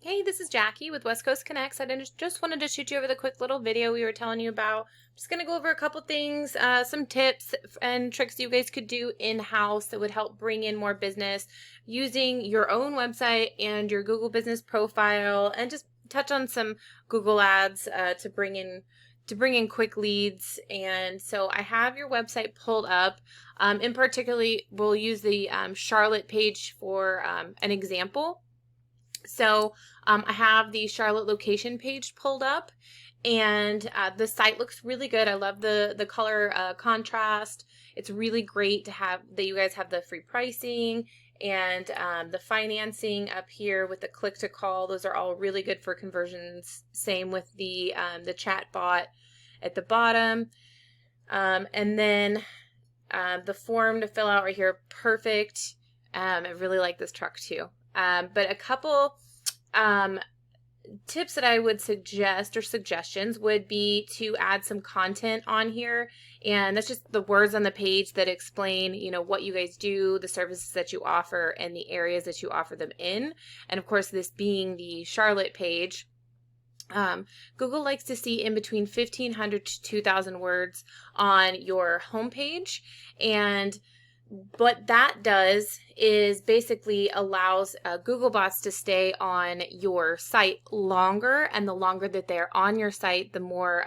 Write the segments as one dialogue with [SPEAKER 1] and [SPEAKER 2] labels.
[SPEAKER 1] Hey, this is Jackie with West Coast Connects. I just wanted to shoot you over the quick little video we were telling you about. I'm just going to go over a couple things, some tips and tricks you guys could do in-house that would help bring in more business using your own website and your Google business profile, and just touch on some Google ads to bring in quick leads. And so I have your website pulled up. In particularly, we'll use the Charlotte page for an example. So I have the Charlotte location page pulled up, and the site looks really good. I love the color contrast. It's really great to have that you guys have the free pricing and the financing up here with the click to call. Those are all really good for conversions. Same with the chat bot at the bottom, and then the form to fill out right here, perfect. I really like this truck too. But a couple tips that I would suggest, or suggestions, would be to add some content on here. And that's just the words on the page that explain, what you guys do, the services that you offer, and the areas that you offer them in. And of course, this being the Charlotte page, Google likes to see in between 1,500 to 2,000 words on your homepage. And what that does is basically allows Google bots to stay on your site longer, and the longer that they're on your site, the more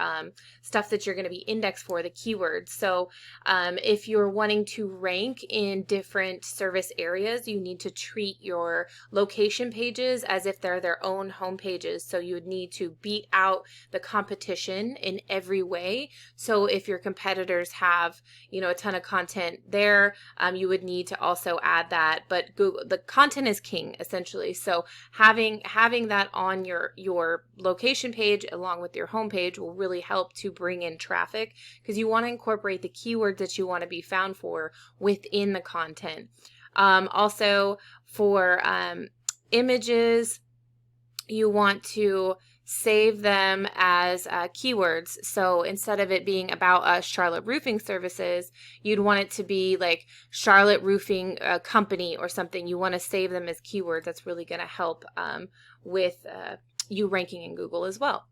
[SPEAKER 1] stuff that you're going to be indexed for, the keywords. So if you're wanting to rank in different service areas, you need to treat your location pages as if they're their own home pages. So you would need to beat out the competition in every way. So if your competitors have, a ton of content there, you would need to also add that. But Google, the content is king, essentially. So having that on your location page along with your homepage will really help to bring in traffic, because you want to incorporate the keywords that you want to be found for within the content. Also, for images, you want to save them as keywords. So instead of it being about Charlotte Roofing Services, you'd want it to be like Charlotte Roofing Company or something. You want to save them as keywords. That's really going to help with you ranking in Google as well.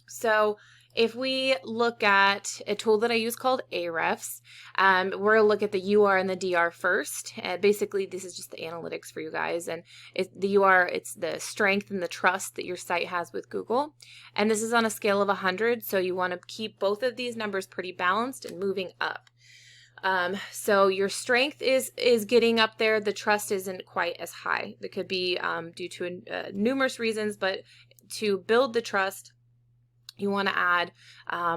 [SPEAKER 1] So if we look at a tool that I use called Arefs, we're going to look at the UR and the DR first. Basically, this is just the analytics for you guys. And the UR, it's the strength and the trust that your site has with Google. And this is on a scale of 100. So you want to keep both of these numbers pretty balanced and moving up. So your strength is getting up there. The trust isn't quite as high. That could be due to numerous reasons, but to build the trust, you want to add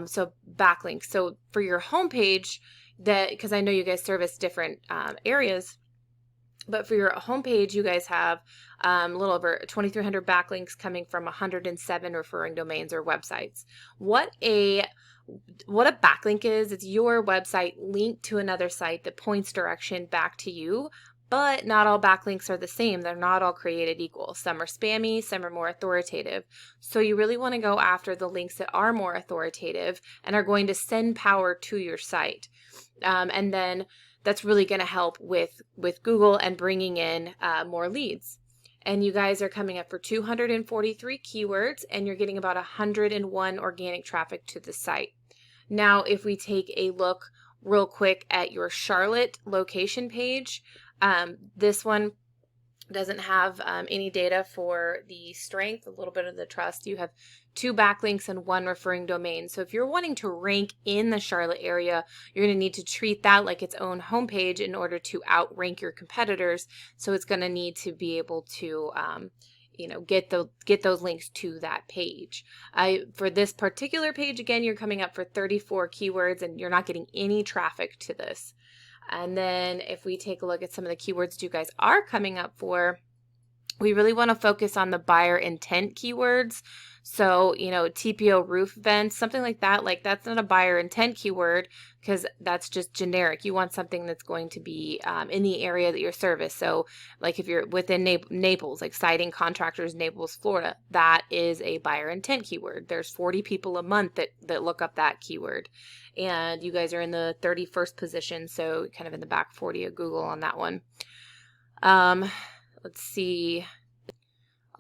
[SPEAKER 1] so backlinks. So for your homepage, because I know you guys service different areas, but for your homepage, you guys have a little over 2,300 backlinks coming from 107 referring domains or websites. What a backlink is, it's your website linked to another site that points direction back to you. But not all backlinks are the same. They're not all created equal. Some are spammy, some are more authoritative. So you really want to go after the links that are more authoritative and are going to send power to your site. And then that's really going to help with Google and bringing in more leads. And you guys are coming up for 243 keywords, and you're getting about 101 organic traffic to the site. Now, if we take a look real quick at your Charlotte location page, this one doesn't have any data for the strength, a little bit of the trust. You have 2 backlinks and 1 referring domain. So if you're wanting to rank in the Charlotte area, you're going to need to treat that like its own homepage in order to outrank your competitors. So it's going to need to be able to get those links to that page. For this particular page, again, you're coming up for 34 keywords, and you're not getting any traffic to this. And then if we take a look at some of the keywords you guys are coming up for, we really want to focus on the buyer intent keywords. So, TPO roof vents, something like that. Like, that's not a buyer intent keyword, because that's just generic. You want something that's going to be in the area that you service. So like if you're within Naples, like siding contractors, Naples, Florida, that is a buyer intent keyword. There's 40 people a month that look up that keyword. And you guys are in the 31st position, so kind of in the back 40 of Google on that one. Let's see.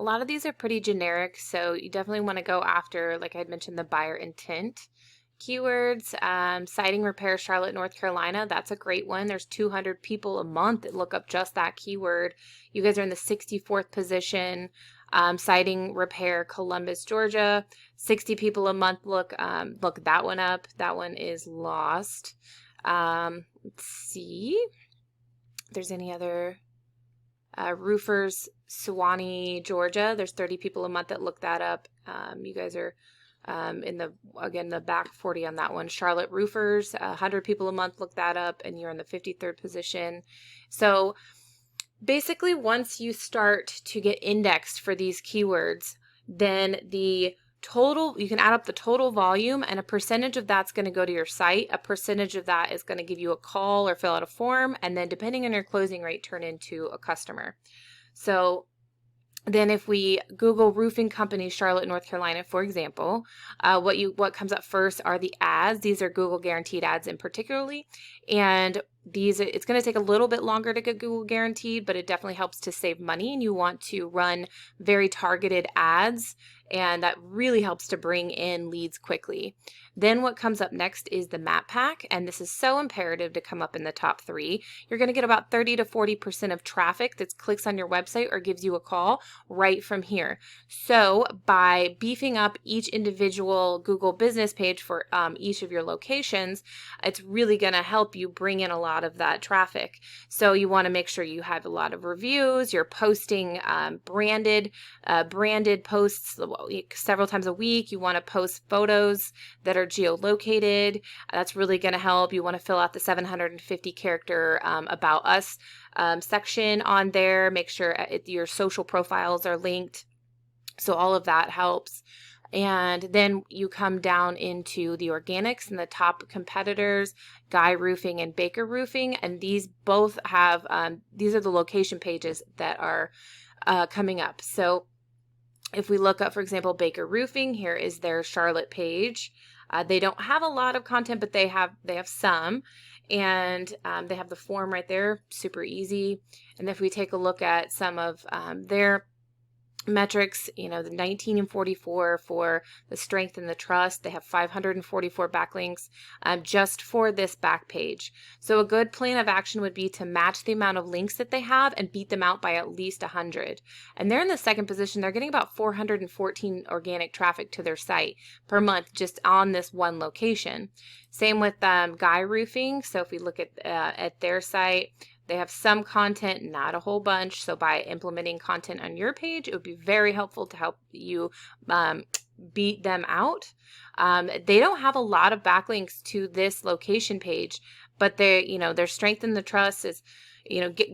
[SPEAKER 1] A lot of these are pretty generic, so you definitely want to go after, like I had mentioned, the buyer intent keywords. Siding repair, Charlotte, North Carolina. That's a great one. There's 200 people a month that look up just that keyword. You guys are in the 64th position. Siding repair, Columbus, Georgia. 60 people a month look that one up. That one is lost. Let's see if there's any other. Roofers, Suwanee, Georgia. There's 30 people a month that look that up. You guys are in the back 40 on that one. Charlotte Roofers, 100 people a month look that up, and you're in the 53rd position. So basically, once you start to get indexed for these keywords, then the total, you can add up the total volume, and a percentage of that's going to go to your site. A percentage of that is going to give you a call or fill out a form, and then depending on your closing rate, turn into a customer. So then if we Google roofing company, Charlotte, North Carolina, for example, what comes up first are the ads. These are Google guaranteed ads in particularly, and it's going to take a little bit longer to get Google guaranteed, but it definitely helps to save money, and you want to run very targeted ads, and that really helps to bring in leads quickly. Then what comes up next is the map pack, and this is so imperative to come up in the top 3. You're going to get about 30 to 40% of traffic that clicks on your website or gives you a call right from here. So by beefing up each individual Google business page for each of your locations, it's really going to help you bring in a lot of that traffic. So you want to make sure you have a lot of reviews. You're posting branded posts several times a week. You want to post photos that are geolocated. That's really going to help. You want to fill out the 750 character about us section on there. Make sure your social profiles are linked. So all of that helps. And then you come down into the organics and the top competitors, Guy Roofing and Baker Roofing. And these both have, these are the location pages that are coming up. So if we look up, for example, Baker Roofing, here is their Charlotte page. They don't have a lot of content, but they have some. And they have the form right there, super easy. And if we take a look at some of their metrics, the 19 and 44 for the strength and the trust. They have 544 backlinks just for this back page. So a good plan of action would be to match the amount of links that they have and beat them out by at least 100. And they're in the second position. They're getting about 414 organic traffic to their site per month just on this one location. Same with Guy Roofing. So if we look at their site, they have some content, not a whole bunch. So by implementing content on your page, it would be very helpful to help you beat them out. They don't have a lot of backlinks to this location page, but their strength in the trust is,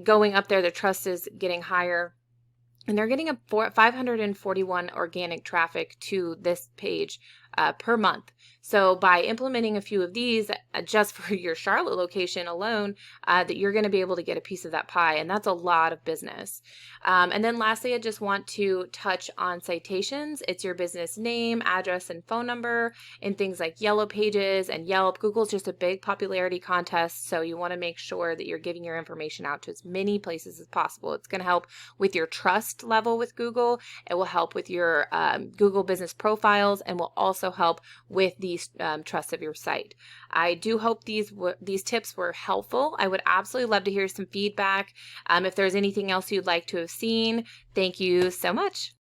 [SPEAKER 1] going up there. The trust is getting higher. And they're getting 541 organic traffic to this page per month. So by implementing a few of these just for your Charlotte location alone, that you're going to be able to get a piece of that pie. And that's a lot of business. And then lastly, I just want to touch on citations. It's your business name, address, and phone number in things like Yellow Pages and Yelp. Google's just a big popularity contest. So you want to make sure that you're giving your information out to as many places as possible. It's going to help with your trust level with Google. It will help with your Google business profiles, and will also help with the trust of your site. I do hope these tips were helpful. I would absolutely love to hear some feedback. If there's anything else you'd like to have seen, thank you so much.